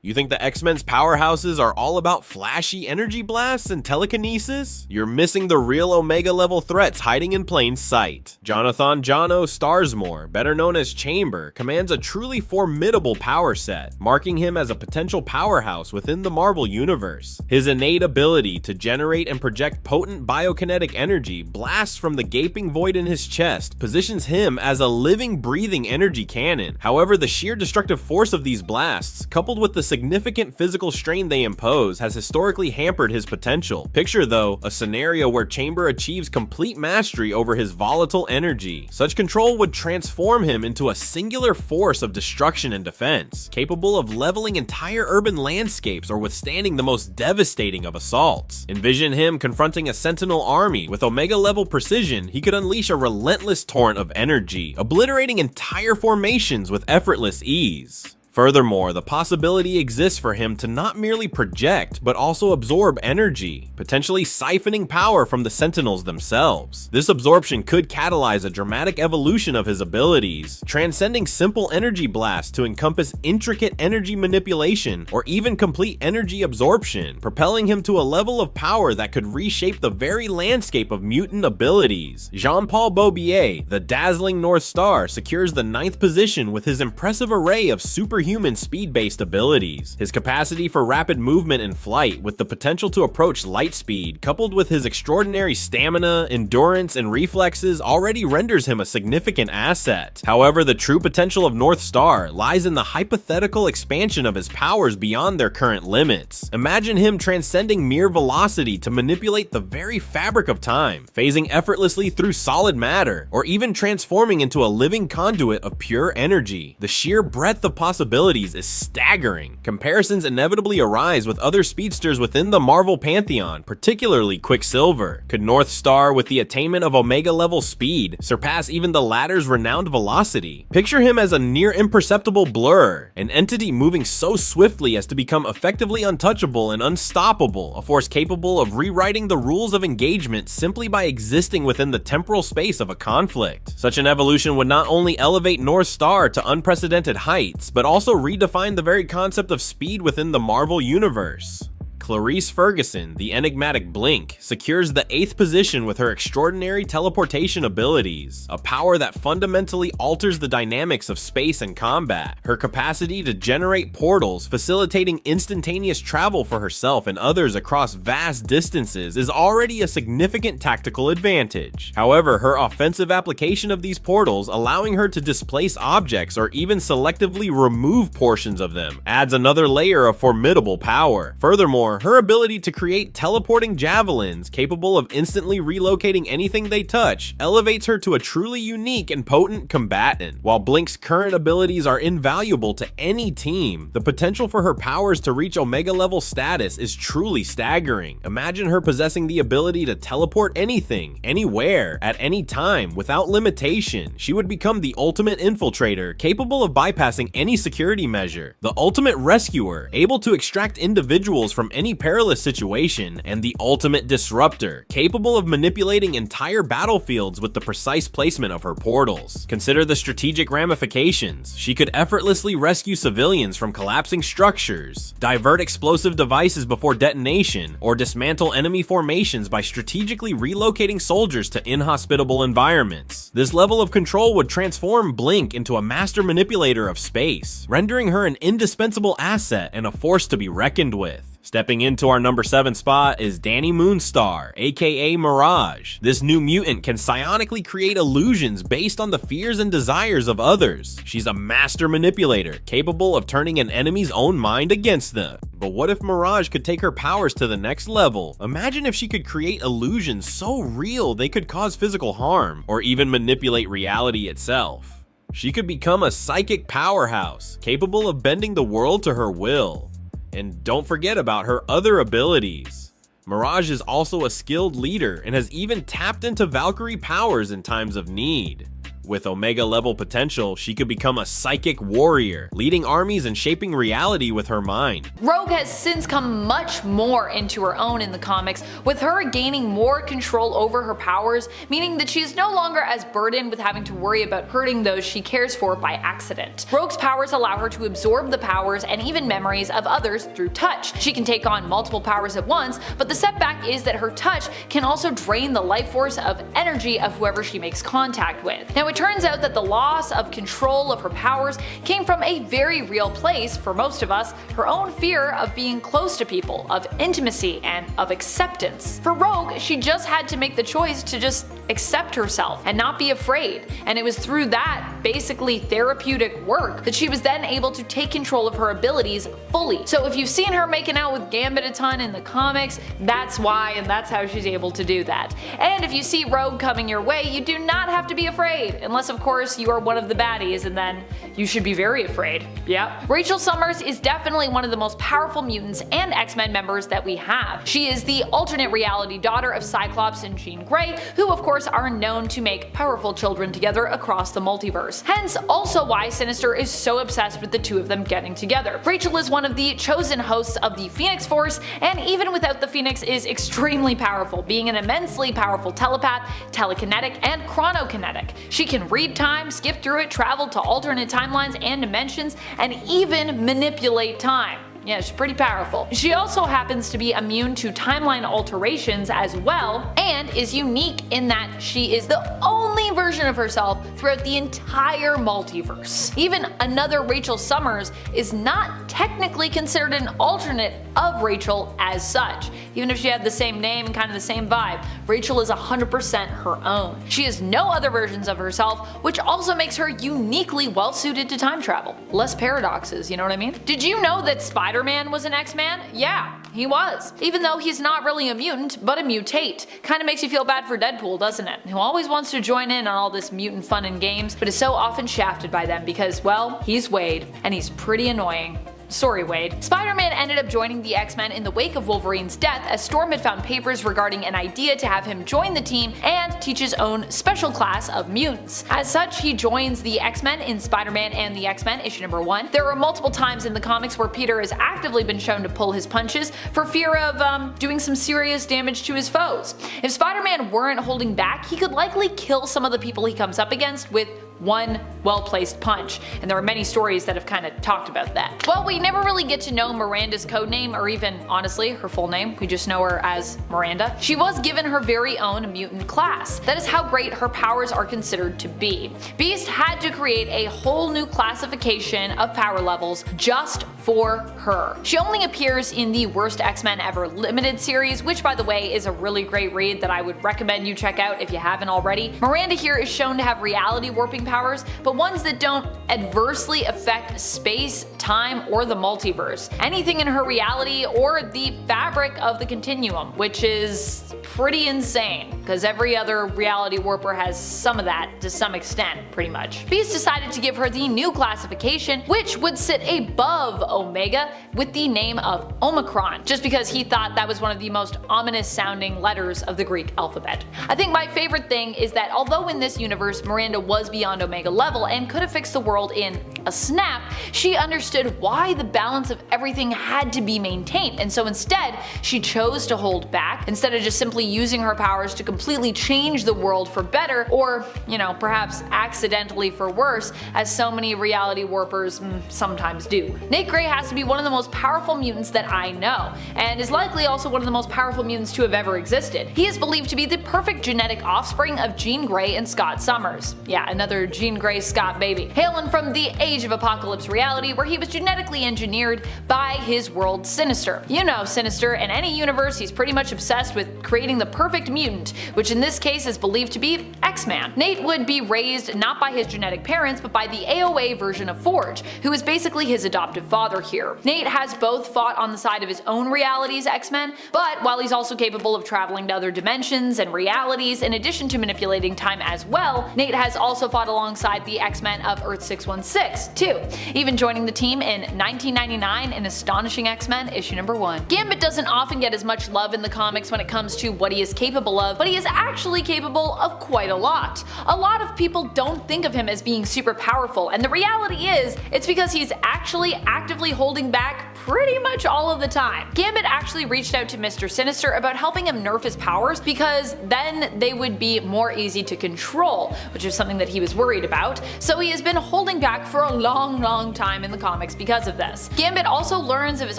You think the X-Men's powerhouses are all about flashy energy blasts and telekinesis? You're missing the real Omega level threats hiding in plain sight. Jonathan Jono Starsmore, better known as Chamber, commands a truly formidable power set, marking him as a potential powerhouse within the Marvel Universe. His innate ability to generate and project potent biokinetic energy blasts from the gaping void in his chest positions him as a living, breathing energy cannon. However, the sheer destructive force of these blasts, coupled with the significant physical strain they impose, has historically hampered his potential. Picture, though, a scenario where Chamber achieves complete mastery over his volatile energy. Such control would transform him into a singular force of destruction and defense, capable of leveling entire urban landscapes or withstanding the most devastating of assaults. Envision him confronting a Sentinel army. With Omega-level precision, he could unleash a relentless torrent of energy, obliterating entire formations with effortless ease. Furthermore, the possibility exists for him to not merely project, but also absorb energy, potentially siphoning power from the Sentinels themselves. This absorption could catalyze a dramatic evolution of his abilities, transcending simple energy blasts to encompass intricate energy manipulation or even complete energy absorption, propelling him to a level of power that could reshape the very landscape of mutant abilities. Jean-Paul Beaubier, the dazzling North Star, secures the 9th position with his impressive array of superhuman speed-based abilities. His capacity for rapid movement and flight, with the potential to approach light speed, coupled with his extraordinary stamina, endurance, and reflexes, already renders him a significant asset. However, the true potential of North Star lies in the hypothetical expansion of his powers beyond their current limits. Imagine him transcending mere velocity to manipulate the very fabric of time, phasing effortlessly through solid matter, or even transforming into a living conduit of pure energy. The sheer breadth of possibilities is staggering. Comparisons inevitably arise with other speedsters within the Marvel pantheon, particularly Quicksilver. Could North Star, with the attainment of Omega level speed, surpass even the latter's renowned velocity? Picture him as a near imperceptible blur, an entity moving so swiftly as to become effectively untouchable and unstoppable, a force capable of rewriting the rules of engagement simply by existing within the temporal space of a conflict. Such an evolution would not only elevate North Star to unprecedented heights, but also redefine the very concept of speed within the Marvel Universe. Clarice Ferguson, the enigmatic Blink, secures the 8th position with her extraordinary teleportation abilities, a power that fundamentally alters the dynamics of space and combat. Her capacity to generate portals, facilitating instantaneous travel for herself and others across vast distances, is already a significant tactical advantage. However, her offensive application of these portals, allowing her to displace objects or even selectively remove portions of them, adds another layer of formidable power. Furthermore, her ability to create teleporting javelins capable of instantly relocating anything they touch elevates her to a truly unique and potent combatant. While Blink's current abilities are invaluable to any team, the potential for her powers to reach Omega level status is truly staggering. Imagine her possessing the ability to teleport anything, anywhere, at any time, without limitation. She would become the ultimate infiltrator, capable of bypassing any security measure, the ultimate rescuer, able to extract individuals from any perilous situation, and the ultimate disruptor, capable of manipulating entire battlefields with the precise placement of her portals. Consider the strategic ramifications. She could effortlessly rescue civilians from collapsing structures, divert explosive devices before detonation, or dismantle enemy formations by strategically relocating soldiers to inhospitable environments. This level of control would transform Blink into a master manipulator of space, rendering her an indispensable asset and a force to be reckoned with. Stepping into our number 7 spot is Dani Moonstar, aka Mirage. This new mutant can psionically create illusions based on the fears and desires of others. She's a master manipulator, capable of turning an enemy's own mind against them. But what if Mirage could take her powers to the next level? Imagine if she could create illusions so real they could cause physical harm, or even manipulate reality itself. She could become a psychic powerhouse, capable of bending the world to her will. And don't forget about her other abilities. Mirage is also a skilled leader and has even tapped into Valkyrie powers in times of need. With Omega level potential, she could become a psychic warrior, leading armies and shaping reality with her mind. Rogue has since come much more into her own in the comics, with her gaining more control over her powers, meaning that she is no longer as burdened with having to worry about hurting those she cares for by accident. Rogue's powers allow her to absorb the powers and even memories of others through touch. She can take on multiple powers at once, but the setback is that her touch can also drain the life force of energy of whoever she makes contact with. Now it turns out that the loss of control of her powers came from a very real place for most of us, her own fear of being close to people, of intimacy, and of acceptance. For Rogue, she just had to make the choice to just accept herself and not be afraid, and it was through that basically therapeutic work that she was then able to take control of her abilities fully. So if you've seen her making out with Gambit a ton in the comics, that's why, and that's how she's able to do that. And if you see Rogue coming your way, you do not have to be afraid, unless of course you are one of the baddies, and then you should be very afraid. Yep. Rachel Summers is definitely one of the most powerful mutants and X-Men members that we have. She is the alternate reality daughter of Cyclops and Jean Grey, who of course are known to make powerful children together across the multiverse. Hence also why Sinister is so obsessed with the two of them getting together. Rachel is one of the chosen hosts of the Phoenix Force, and even without the Phoenix is extremely powerful, being an immensely powerful telepath, telekinetic, and chronokinetic. She can read time, skip through it, travel to alternate timelines and dimensions, and even manipulate time. Yeah, she's pretty powerful. She also happens to be immune to timeline alterations as well, and is unique in that she is the only version of herself throughout the entire multiverse. Even another Rachel Summers is not technically considered an alternate of Rachel as such. Even if she had the same name and kind of the same vibe, Rachel is 100% her own. She has no other versions of herself, which also makes her uniquely well suited to time travel. Less paradoxes, you know what I mean? Did you know that Spider-Man was an X-Man? Yeah, he was. Even though he's not really a mutant, but a mutate. Kinda makes you feel bad for Deadpool, doesn't it? Who always wants to join in on all this mutant fun and games, but is so often shafted by them because, well, he's Wade, and he's pretty annoying. Sorry, Wade. Spider-Man ended up joining the X-Men in the wake of Wolverine's death, as Storm had found papers regarding an idea to have him join the team and teach his own special class of mutants. As such, he joins the X-Men in Spider-Man and the X-Men issue number 1. There are multiple times in the comics where Peter has actively been shown to pull his punches for fear of doing some serious damage to his foes. If Spider-Man weren't holding back, he could likely kill some of the people he comes up against with one well-placed punch, and there are many stories that have kind of talked about that. Well, we never really get to know Miranda's codename, or even, honestly, her full name. We just know her as Miranda. She was given her very own mutant class. That is how great her powers are considered to be. Beast had to create a whole new classification of power levels just for her. She only appears in the Worst X-Men Ever limited series, which by the way is a really great read that I would recommend you check out if you haven't already. Miranda here is shown to have reality warping powers, but ones that don't adversely affect space, time, or the multiverse. Anything in her reality or the fabric of the continuum, which is pretty insane, because every other reality warper has some of that to some extent, pretty much. Beast decided to give her the new classification, which would sit above Omega with the name of Omicron, just because he thought that was one of the most ominous sounding letters of the Greek alphabet. I think my favorite thing is that although in this universe Miranda was beyond Omega level and could have fixed the world in a snap, she understood why the balance of everything had to be maintained, and so instead she chose to hold back instead of just simply using her powers to completely change the world for better, or, you know, perhaps accidentally for worse, as so many reality warpers sometimes do. Nate Grey has to be one of the most powerful mutants that I know, and is likely also one of the most powerful mutants to have ever existed. He is believed to be the perfect genetic offspring of Jean Grey and Scott Summers. Yeah, another Jean Grey Scott baby. Hailing from the Age of Apocalypse reality where he was genetically engineered by his world Sinister. You know Sinister, in any universe he's pretty much obsessed with creating the perfect mutant, which in this case is believed to be X-Man. Nate would be raised not by his genetic parents but by the AOA version of Forge, who is basically his adoptive father here. Nate has both fought on the side of his own reality's X-Men, but while he's also capable of traveling to other dimensions and realities in addition to manipulating time as well, Nate has also fought alongside the X-Men of Earth 616, too, even joining the team in 1999 in Astonishing X-Men issue number 1. Gambit doesn't often get as much love in the comics when it comes to what he is capable of, but he is actually capable of quite a lot. A lot of people don't think of him as being super powerful, and the reality is, it's because he's actually actively holding back pretty much all of the time. Gambit actually reached out to Mr. Sinister about helping him nerf his powers because then they would be more easy to control, which is something that he was worried about, so he has been holding back for a long time in the comics because of this. Gambit also learns of his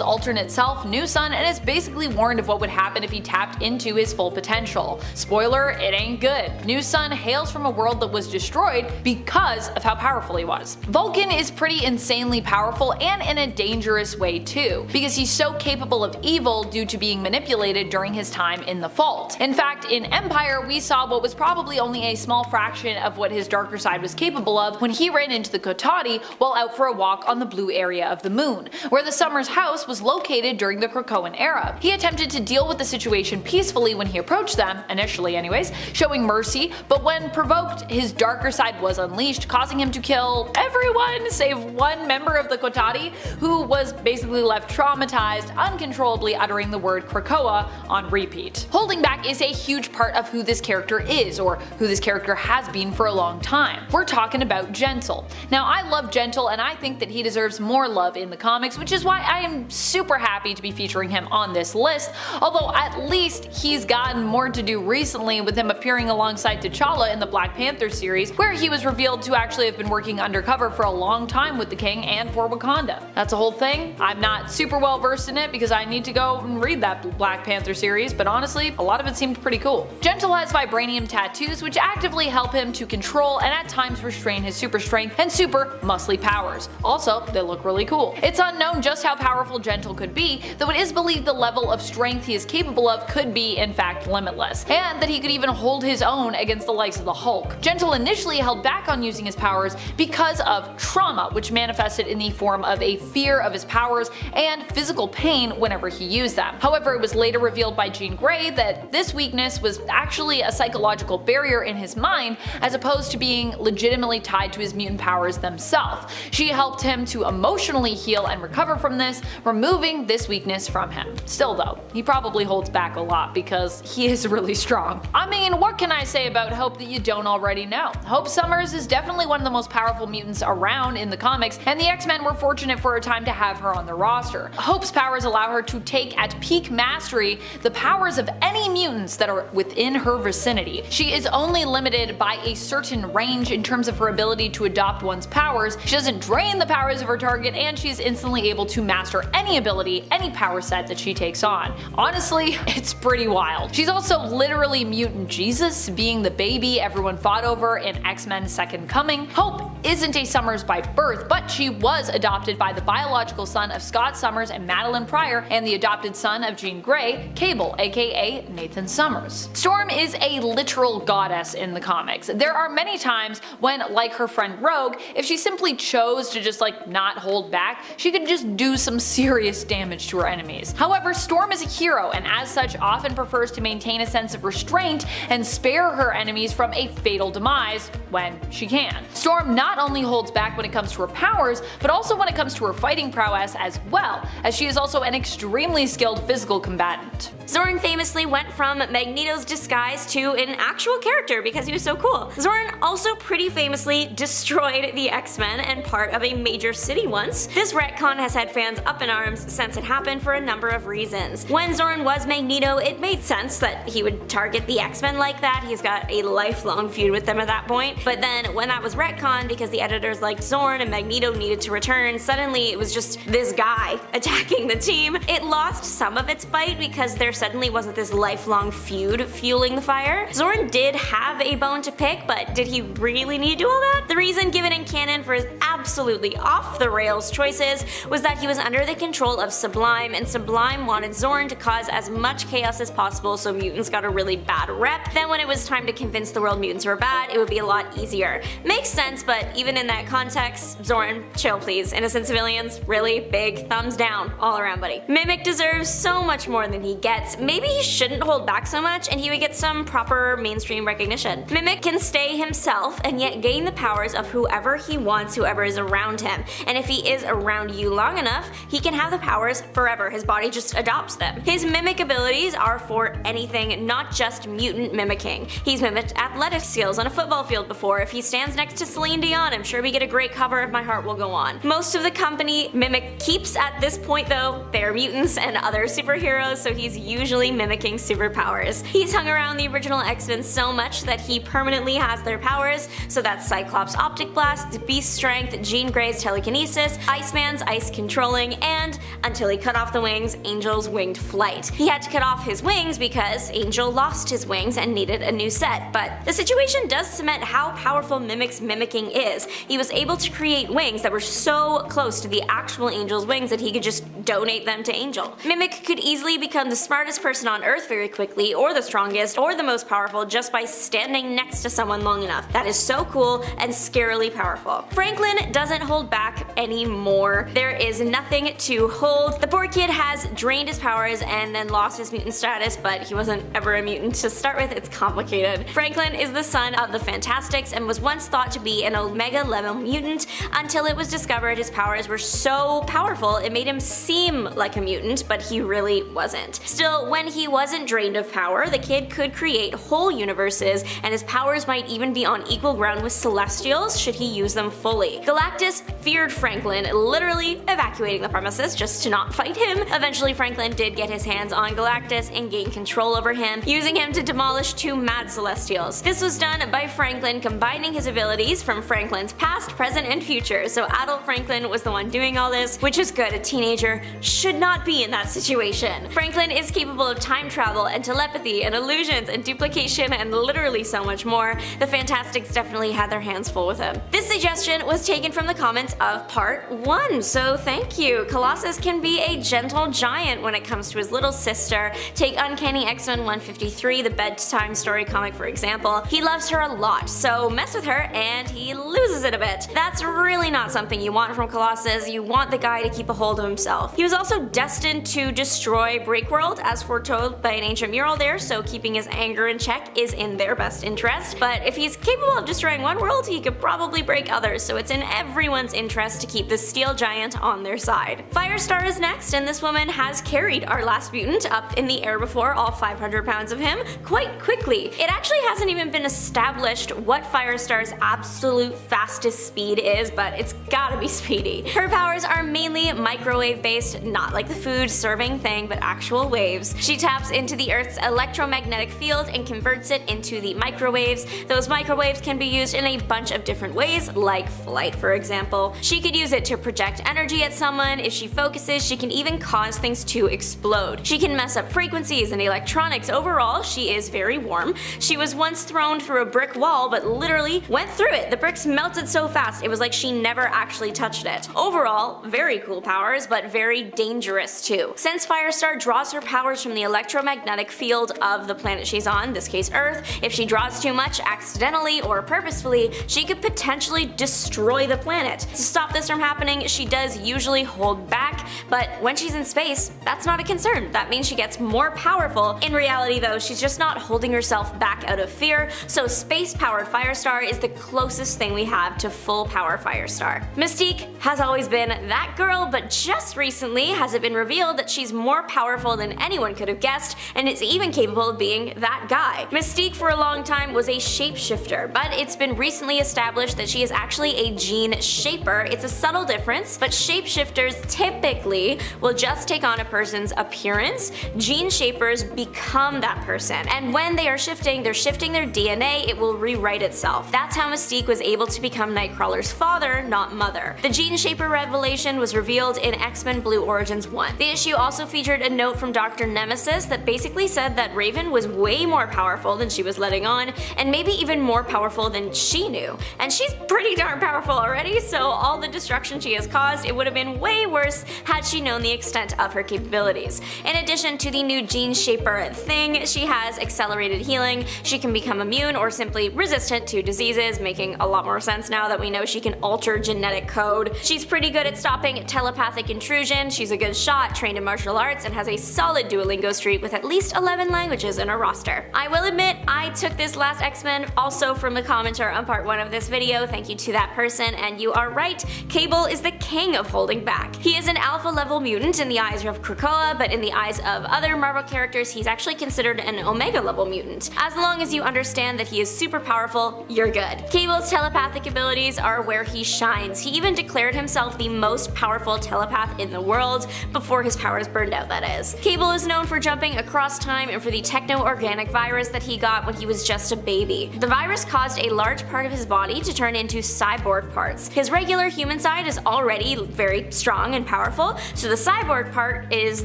alternate self, New Sun, and is basically warned of what would happen if he tapped into his full potential. Spoiler, it ain't good. New Sun hails from a world that was destroyed because of how powerful he was. Vulcan is pretty insanely powerful and in a dangerous way too, because he's so capable of evil due to being manipulated during his time in the Vault. In fact, in Empire we saw what was probably only a small fraction of what his darker side was capable of when he ran into the Kotati while out for a walk on the blue area of the moon, where the Summers house was located during the Krakoan era. He attempted to deal with the situation peacefully when he approached them, initially anyways, showing mercy, but when provoked, his darker side was unleashed, causing him to kill everyone save one member of the Kotati, who was basically left traumatized, uncontrollably uttering the word Krakoa on repeat. Holding back is a huge part of who this character is, or who this character has been for a long time. We're talking about Gentle. Now, I love Gentle and I think that he deserves more love in the comics, which is why I am super happy to be featuring him on this list, although at least he's gotten more to do recently with him appearing alongside T'Challa in the Black Panther series, where he was revealed to actually have been working undercover for a long time with the King and for Wakanda. That's a whole thing. I'm not super well versed in it because I need to go and read that Black Panther series, but honestly, a lot of it seemed pretty cool. Gentle has vibranium tattoos which actively help him to control and at times restrain his super strength and super muscly powers. Also, they look really cool. It's unknown just how powerful Gentle could be, though it is believed the level of strength he is capable of could be in fact limitless, and that he could even hold his own against the likes of the Hulk. Gentle initially held back on using his powers because of trauma, which manifested in the form of a fear of his powers and physical pain whenever he used them. However, it was later revealed by Jean Grey that this weakness was actually a psychological barrier in his mind as opposed to being legitimately tied to his mutant powers themselves. She helped him to emotionally heal and recover from this, removing this weakness from him. Still though, he probably holds back a lot because he is really strong. I mean, what can I say about Hope that you don't already know? Hope Summers is definitely one of the most powerful mutants around in the comics, and the X-Men were fortunate for a time to have her on the roster. Hope's powers allow her to take at peak mastery the powers of any mutants that are within her vicinity. She is only limited by a certain range in terms of her ability to adopt one's powers. She doesn't drain the powers of her target, and she is instantly able to master any ability, any power set that she takes on. Honestly, it's pretty wild. She's also literally mutant Jesus, being the baby everyone fought over in X-Men Second Coming. Hope isn't a Summers by birth, but she was adopted by the biological son of Scott Summers and Madeline Pryor, and the adopted son of Jean Grey, Cable, aka Nathan Summers. Storm is a literal goddess in the comics. There are many times when, like her friend Rogue, if she simply chose to just not hold back, she could just do some serious damage to her enemies. However, Storm is a hero and as such often prefers to maintain a sense of restraint and spare her enemies from a fatal demise when she can. Storm not only holds back when it comes to her powers, but also when it comes to her fighting prowess as well, as she is also an extremely skilled physical combatant. Zorn famously went from Magneto's disguise to an actual character because he was so cool. Zorn also pretty famously destroyed the X-Men and part of a major city once. This retcon has had fans up in arms since it happened for a number of reasons. When Zorn was Magneto, it made sense that he would target the X-Men like that. He's got a lifelong feud with them at that point. But then when that was retconned because the editors liked Zorn and Magneto needed to return, suddenly it was just this guy attacking the team. It lost some of its bite because there suddenly wasn't this lifelong feud fueling the fire. Zorn did have a bone to pick, but did he really need to do all that? The reason given in canon for his absolutely off the rails choices was that he was under the control of Sublime, and Sublime wanted Zorn to cause as much chaos as possible so mutants got a really bad rep. Then when it was time to convince the world mutants were bad, it would be a lot easier. Makes sense, but but even in that context, Zoran, chill please. Innocent civilians, really big thumbs down all around, buddy. Mimik deserves so much more than he gets. Maybe he shouldn't hold back so much and he would get some proper mainstream recognition. Mimik can stay himself and yet gain the powers of whoever he wants, whoever is around him. And if he is around you long enough, he can have the powers forever. His body just adopts them. His mimic abilities are for anything, not just mutant mimicking. He's mimicked athletic skills on a football field before. If he stands next to Celine Dion, I'm sure we get a great cover of My Heart Will Go On. Most of the company Mimik keeps at this point though, they're mutants and other superheroes, so he's usually mimicking superpowers. He's hung around the original X-Men so much that he permanently has their powers, so that's Cyclops' Optic Blast, Beast Strength, Jean Grey's Telekinesis, Iceman's Ice Controlling, and, until he cut off the wings, Angel's Winged Flight. He had to cut off his wings because Angel lost his wings and needed a new set, but the situation does cement how powerful Mimik's mimicking is. He was able to create wings that were so close to the actual Angel's wings that he could just donate them to Angel. Mimik could easily become the smartest person on Earth very quickly, or the strongest, or the most powerful just by standing next to someone long enough. That is so cool and scarily powerful. Franklin doesn't hold back anymore. There is nothing to hold. The poor kid has drained his powers and then lost his mutant status, but he wasn't ever a mutant to start with. It's complicated. Franklin is the son of the Fantastics and was once thought to be an Omega level mutant until it was discovered his powers were so powerful it made him seem like a mutant, but he really wasn't. Still, when he wasn't drained of power, the kid could create whole universes, and his powers might even be on equal ground with Celestials should he use them fully. Galactus feared Franklin, literally evacuating the premises just to not fight him. Eventually, Franklin did get his hands on Galactus and gain control over him, using him to demolish two mad Celestials. This was done by Franklin combining his abilities from Franklin's past, present, and future, so adult Franklin was the one doing all this, which is good. A teenager should not be in that situation. Franklin is capable of time travel and telepathy and illusions and duplication and literally so much more. The Fantastics definitely had their hands full with him. This suggestion was taken from the comments of part 1, so thank you. Colossus can be a gentle giant when it comes to his little sister. Take Uncanny X-Men 153, the bedtime story comic for example. He loves her a lot, so mess with her and he loses it a bit. That's really not something you want from Colossus. You want the guy to keep a hold of himself. He was also destined to destroy Breakworld as foretold by an ancient mural there, so keeping his anger in check is in their best interest. But if he's capable of destroying one world, he could probably break others, so it's in everyone's interest to keep the steel giant on their side. Firestar is next, and this woman has carried our last mutant up in the air before, all 500 pounds of him, quite quickly. It actually hasn't even been established what Firestar's absolute fastest speed is, but it's gotta be speedy. Her powers are mainly microwave based, not like the food serving thing, but actual waves. She taps into the Earth's electromagnetic field and converts it into the microwaves. Those microwaves can be used in a bunch of different ways, like flight for example. She could use it to project energy at someone. If she focuses, she can even cause things to explode. She can mess up frequencies and electronics. Overall, she is very warm. She was once thrown through a brick wall, but literally went through it. The bricks melted so fast, it was like she never actually touched it. Overall, very cool powers, but very dangerous too. Since Firestar draws her powers from the electromagnetic field of the planet she's on, this case Earth, if she draws too much accidentally or purposefully, she could potentially destroy the planet. To stop this from happening, she does usually hold back, but when she's in space, that's not a concern. That means she gets more powerful. In reality though, she's just not holding herself back out of fear, so space-powered Firestar is the closest thing we have to full-power Firestar. Mystique has always been that girl, but just recently has it been revealed that she's more powerful than anyone could have guessed, and is even capable of being that guy. Mystique for a long time was a shapeshifter, but it's been recently established that she is actually a gene shaper. It's a subtle difference, but shapeshifters typically will just take on a person's appearance. Gene shapers become that person, and when they are shifting, they're shifting their DNA. It will rewrite itself. That's how Mystique was able to become Nightcrawler's father, not mother. The gene shaper revelation was revealed in X-Men Blue Origins 1. The issue also featured a note from Dr. Nemesis that basically said that Raven was way more powerful than she was letting on, and maybe even more powerful than she knew. And she's pretty darn powerful already, so all the destruction she has caused, it would have been way worse had she known the extent of her capabilities. In addition to the new gene shaper thing, she has accelerated healing. She can become immune or simply resistant to diseases, making a lot more more sense now that we know she can alter genetic code. She's pretty good at stopping telepathic intrusion, she's a good shot, trained in martial arts, and has a solid Duolingo streak with at least 11 languages in her roster. I will admit, I took this last X-Men also from the commenter on part 1 of this video, thank you to that person, and you are right, Cable is the king of holding back. He is an alpha level mutant in the eyes of Krakoa, but in the eyes of other Marvel characters, he's actually considered an Omega level mutant. As long as you understand that he is super powerful, you're good. Cable's telepathic abilities are where he shines. He even declared himself the most powerful telepath in the world, before his powers burned out, that is. Cable is known for jumping across time and for the techno-organic virus that he got when he was just a baby. The virus caused a large part of his body to turn into cyborg parts. His regular human side is already very strong and powerful, so the cyborg part is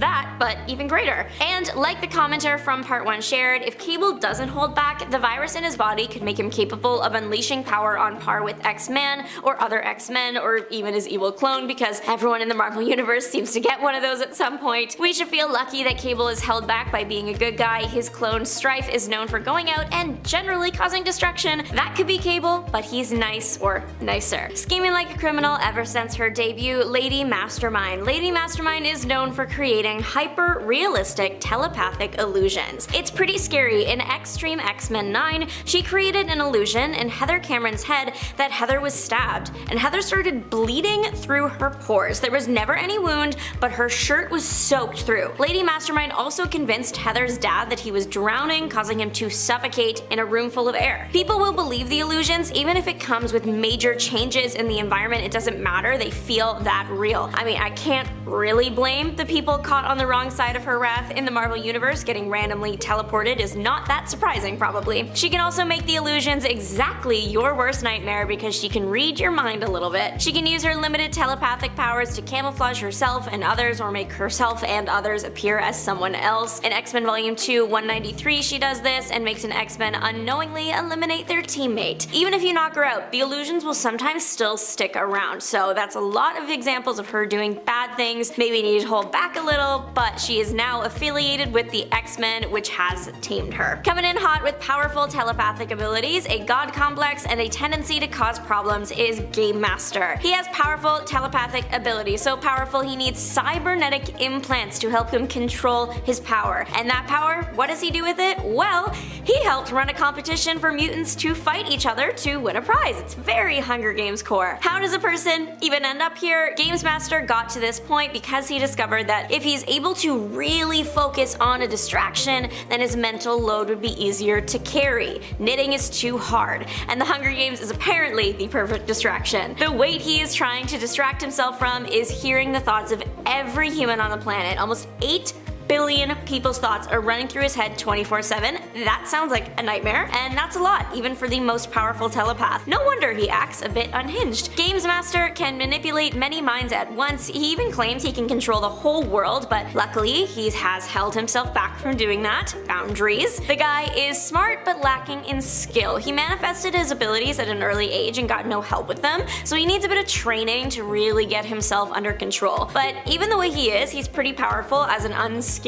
that, but even greater. And like the commenter from part 1 shared, if Cable doesn't hold back, the virus in his body could make him capable of unleashing power on par with X-Man or other X-Men or even his evil clone, because everyone in the Marvel Universe seems to get one of those at some point. We should feel lucky that Cable is held back by being a good guy. His clone Strife is known for going out and generally causing destruction. That could be Cable, but he's nice or nicer. Scheming like a criminal ever since her debut, Lady Mastermind. Lady Mastermind is known for creating hyper-realistic telepathic illusions. It's pretty scary. In Extreme X-Men 9, she created an illusion in Heather Cameron's head that Heather was stabbed, and Heather started bleeding through her pores. There was never any wound, but her shirt was soaked through. Lady Mastermind also convinced Heather's dad that he was drowning, causing him to suffocate in a room full of air. People will believe the illusions even if it comes with major changes in the environment. It doesn't matter, they feel that real. I mean, I can't really blame the people caught on the wrong side of her wrath. In the Marvel Universe, getting randomly teleported is not that surprising, probably. She can also make the illusions exactly your worst nightmare because she can read your mind a little bit. She can use her limited telepathic powers to camouflage herself and others, or make herself and others appear as someone else. In X-Men Volume 2, 193, she does this and makes an X-Men unknowingly eliminate their teammate. Even if you knock her out, the illusions will sometimes still stick around, so that's a lot of examples of her doing bad things, maybe need to hold back a little, but she is now affiliated with the X-Men, which has tamed her. Coming in hot with powerful telepathic abilities, a god complex, and a tendency to cause problems is Game Master. He has powerful telepathic abilities, so powerful he needs cybernetic implants to help him control his power. And that power, what does he do with it? Well, he helped run a competition for mutants to fight each other to win a prize. It's very Hunger Games core. How does a person even end up here? Games Master got to this point because he discovered that if he's able to really focus on a distraction, then his mental load would be easier to carry. Knitting is too hard, and the Hunger Games is apparently the perfect distraction. The weight he is trying to distract himself from is hearing the thoughts of every human on the planet. Almost 8 billion people's thoughts are running through his head 24/7. That sounds like a nightmare, and that's a lot, even for the most powerful telepath. No wonder he acts a bit unhinged. Games Master can manipulate many minds at once. He even claims he can control the whole world, but luckily he has held himself back from doing that. Boundaries. The guy is smart but lacking in skill. He manifested his abilities at an early age and got no help with them, so he needs a bit of training to really get himself under control. But even the way he is, he's pretty powerful as an unskilled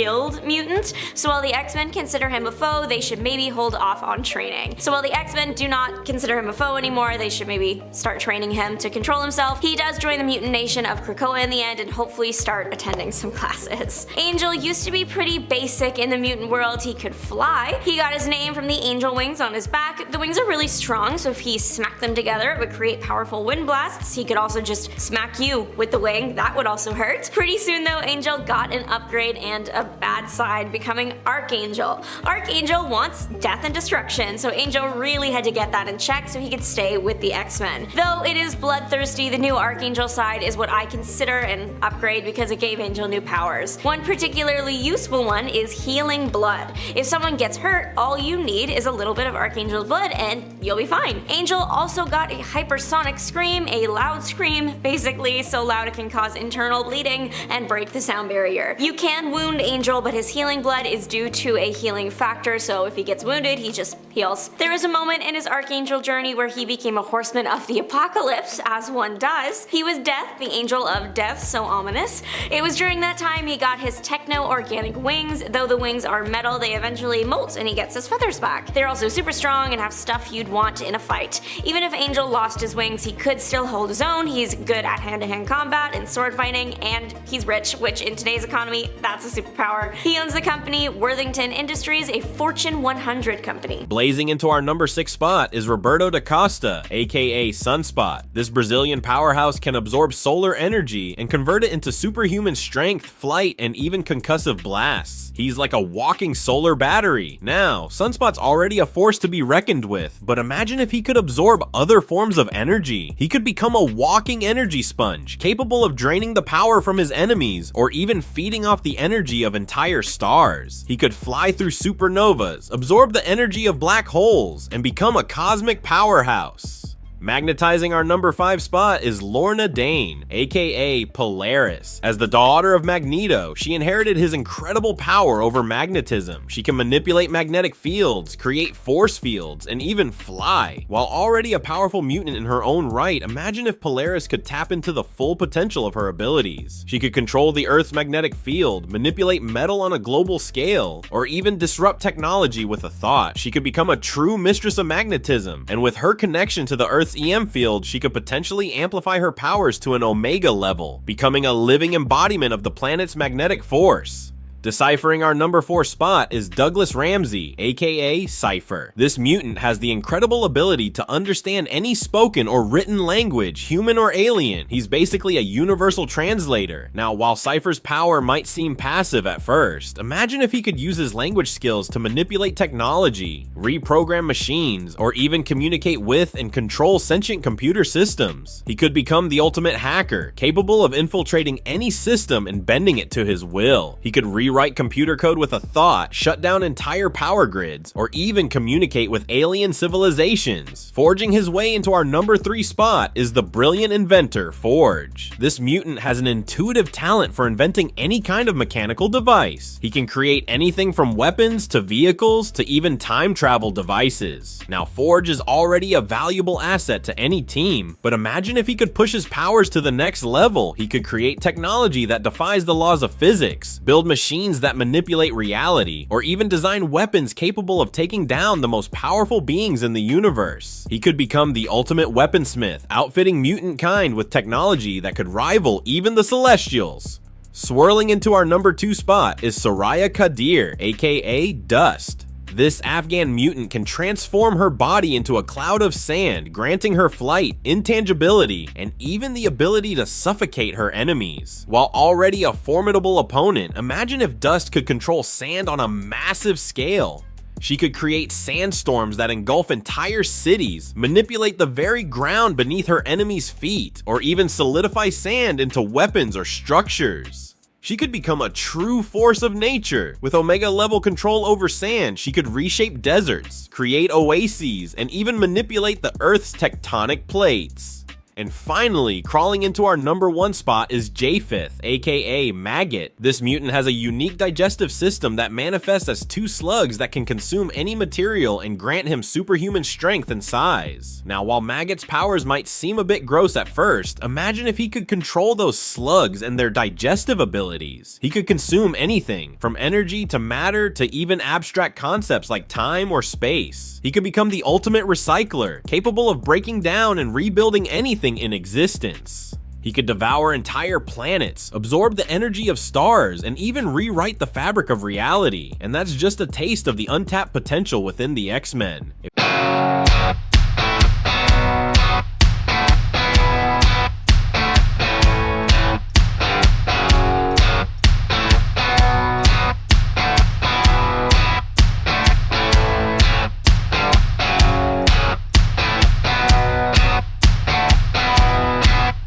mutant, so while the X-Men consider him a foe, they should maybe hold off on training. So while the X-Men do not consider him a foe anymore, they should maybe start training him to control himself. He does join the mutant nation of Krakoa in the end and hopefully start attending some classes. Angel used to be pretty basic in the mutant world. He could fly. He got his name from the angel wings on his back. The wings are really strong, so if he smacked them together, it would create powerful wind blasts. He could also just smack you with the wing. That would also hurt. Pretty soon though, Angel got an upgrade and a bad side, becoming Archangel. Archangel wants death and destruction, so Angel really had to get that in check so he could stay with the X-Men. Though it is bloodthirsty, the new Archangel side is what I consider an upgrade because it gave Angel new powers. One particularly useful one is healing blood. If someone gets hurt, all you need is a little bit of Archangel's blood and you'll be fine. Angel also got a hypersonic scream, a loud scream, basically so loud it can cause internal bleeding and break the sound barrier. You can wound Angel, but his healing blood is due to a healing factor, so if he gets wounded, he just heals. There is a moment in his Archangel journey where he became a horseman of the apocalypse, as one does. He was Death, the angel of death, so ominous. It was during that time he got his techno-organic wings. Though the wings are metal, they eventually molt and he gets his feathers back. They're also super strong and have stuff you'd want in a fight. Even if Angel lost his wings, he could still hold his own. He's good at hand-to-hand combat and sword fighting, and he's rich, which in today's economy, that's a superpower. He owns the company Worthington Industries, a Fortune 100 company. Blazing into our number 6 spot is Roberto da Costa, aka Sunspot. This Brazilian powerhouse can absorb solar energy and convert it into superhuman strength, flight, and even concussive blasts. He's like a walking solar battery. Now, Sunspot's already a force to be reckoned with, but imagine if he could absorb other forms of energy. He could become a walking energy sponge, capable of draining the power from his enemies, or even feeding off the energy of entire stars. He could fly through supernovas, absorb the energy of black holes, and become a cosmic powerhouse. Magnetizing our number 5 spot is Lorna Dane, aka Polaris. As the daughter of Magneto, she inherited his incredible power over magnetism. She can manipulate magnetic fields, create force fields, and even fly. While already a powerful mutant in her own right, imagine if Polaris could tap into the full potential of her abilities. She could control the Earth's magnetic field, manipulate metal on a global scale, or even disrupt technology with a thought. She could become a true mistress of magnetism, and with her connection to the Earth's EM field, she could potentially amplify her powers to an Omega level, becoming a living embodiment of the planet's magnetic force. Deciphering our number 4 spot is Douglas Ramsey, aka Cypher. This mutant has the incredible ability to understand any spoken or written language, human or alien. He's basically a universal translator. Now, while Cypher's power might seem passive at first, imagine if he could use his language skills to manipulate technology, reprogram machines, or even communicate with and control sentient computer systems. He could become the ultimate hacker, capable of infiltrating any system and bending it to his will. He could rewrite computer code with a thought, shut down entire power grids, or even communicate with alien civilizations. Forging his way into our number 3 spot is the brilliant inventor Forge. This mutant has an intuitive talent for inventing any kind of mechanical device. He can create anything from weapons to vehicles to even time travel devices. Now, Forge is already a valuable asset to any team, but imagine if he could push his powers to the next level. He could create technology that defies the laws of physics, build machines that manipulate reality, or even design weapons capable of taking down the most powerful beings in the universe. He could become the ultimate weaponsmith, outfitting mutant kind with technology that could rival even the Celestials. Swirling into our number 2 spot is Soraya Kadir, aka Dust. This Afghan mutant can transform her body into a cloud of sand, granting her flight, intangibility, and even the ability to suffocate her enemies. While already a formidable opponent, imagine if Dust could control sand on a massive scale. She could create sandstorms that engulf entire cities, manipulate the very ground beneath her enemies' feet, or even solidify sand into weapons or structures. She could become a true force of nature. With Omega level control over sand, she could reshape deserts, create oases, and even manipulate the Earth's tectonic plates. And finally, crawling into our number 1 spot is Japheth, aka Maggot. This mutant has a unique digestive system that manifests as 2 slugs that can consume any material and grant him superhuman strength and size. Now, while Maggot's powers might seem a bit gross at first, imagine if he could control those slugs and their digestive abilities. He could consume anything, from energy to matter to even abstract concepts like time or space. He could become the ultimate recycler, capable of breaking down and rebuilding anything in existence. He could devour entire planets, absorb the energy of stars, and even rewrite the fabric of reality. And that's just a taste of the untapped potential within the X-Men.